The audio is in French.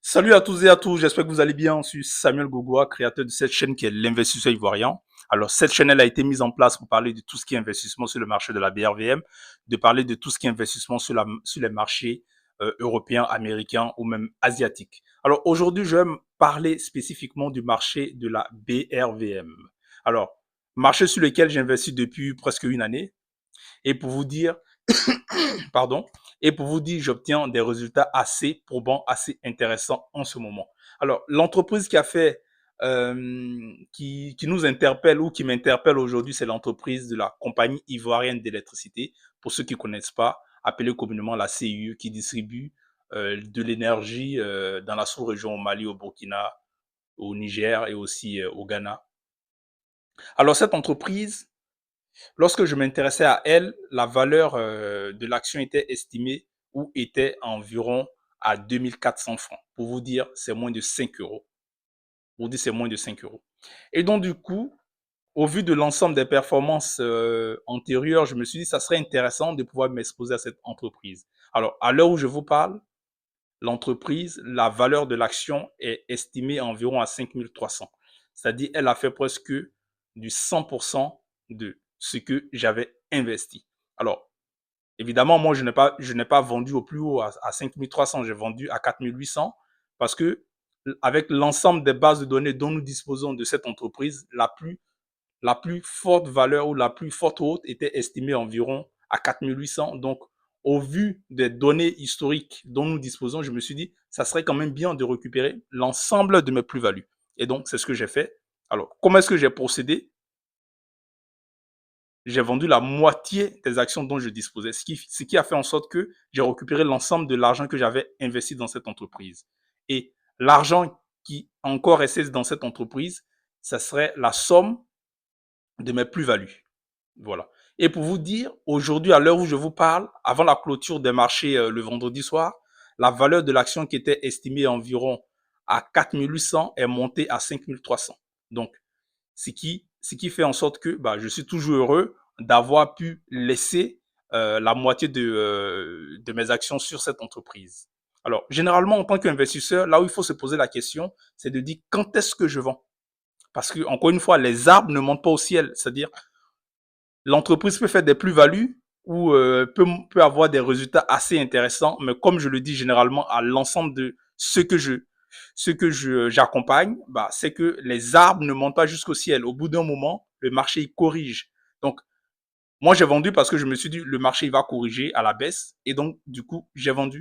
Salut à tous et à tous, j'espère que vous allez bien. Je suis Samuel Gogoa, créateur de cette chaîne qui est l'investisseur ivoirien. Alors cette chaîne elle a été mise en place pour parler de tout ce qui est investissement sur le marché de la BRVM, de parler de tout ce qui est investissement sur les marchés européens, américains ou même asiatiques. Alors aujourd'hui je vais parler spécifiquement du marché de la BRVM. Alors, marché sur lequel j'investis depuis presque une année. Et pour vous dire, pardon, et pour vous dire, j'obtiens des résultats assez probants, assez intéressants en ce moment. Alors, l'entreprise qui a fait, qui nous interpelle ou qui m'interpelle aujourd'hui, c'est l'entreprise de la compagnie ivoirienne d'électricité. Pour ceux qui ne connaissent pas, appelée communément la CIE, qui distribue de l'énergie dans la sous-région au Mali, au Burkina, au Niger et aussi au Ghana. Alors, cette entreprise, lorsque je m'intéressais à elle, la valeur de l'action était estimée ou était environ à 2400 francs. Pour vous dire, c'est moins de 5 euros. Pour vous dire, c'est moins de 5 euros. Et donc, du coup, au vu de l'ensemble des performances antérieures, je me suis dit, ça serait intéressant de pouvoir m'exposer à cette entreprise. Alors, à l'heure où je vous parle, l'entreprise, la valeur de l'action est estimée à environ à 5300. C'est-à-dire, elle a fait presque du 100% de ce que j'avais investi. Alors, évidemment, moi, je n'ai pas vendu au plus haut à 5300, j'ai vendu à 4800 parce que avec l'ensemble des bases de données dont nous disposons de cette entreprise, la plus forte valeur ou la plus forte haute était estimée environ à 4800. Donc, au vu des données historiques dont nous disposons, je me suis dit, ça serait quand même bien de récupérer l'ensemble de mes plus-values. Et donc, c'est ce que j'ai fait. Alors, comment est-ce que j'ai procédé? J'ai vendu la moitié des actions dont je disposais, ce qui a fait en sorte que j'ai récupéré l'ensemble de l'argent que j'avais investi dans cette entreprise. Et l'argent qui encore restait dans cette entreprise, ça serait la somme de mes plus-values. Voilà. Et pour vous dire, aujourd'hui, à l'heure où je vous parle, avant la clôture des marchés le vendredi soir, la valeur de l'action qui était estimée environ à 4800 est montée à 5300. Donc, ce qui fait en sorte que je suis toujours heureux d'avoir pu laisser la moitié de mes actions sur cette entreprise. Alors, généralement, en tant qu'investisseur, là où il faut se poser la question, c'est de dire quand est-ce que je vends? Parce que, encore une fois, les arbres ne montent pas au ciel. C'est-à-dire, l'entreprise peut faire des plus-values ou peut avoir des résultats assez intéressants, mais comme je le dis généralement à l'ensemble de ce que j'accompagne, c'est que les arbres ne montent pas jusqu'au ciel. Au bout d'un moment, le marché il corrige. Donc, moi, j'ai vendu parce que je me suis dit le marché il va corriger à la baisse et donc, du coup, j'ai vendu.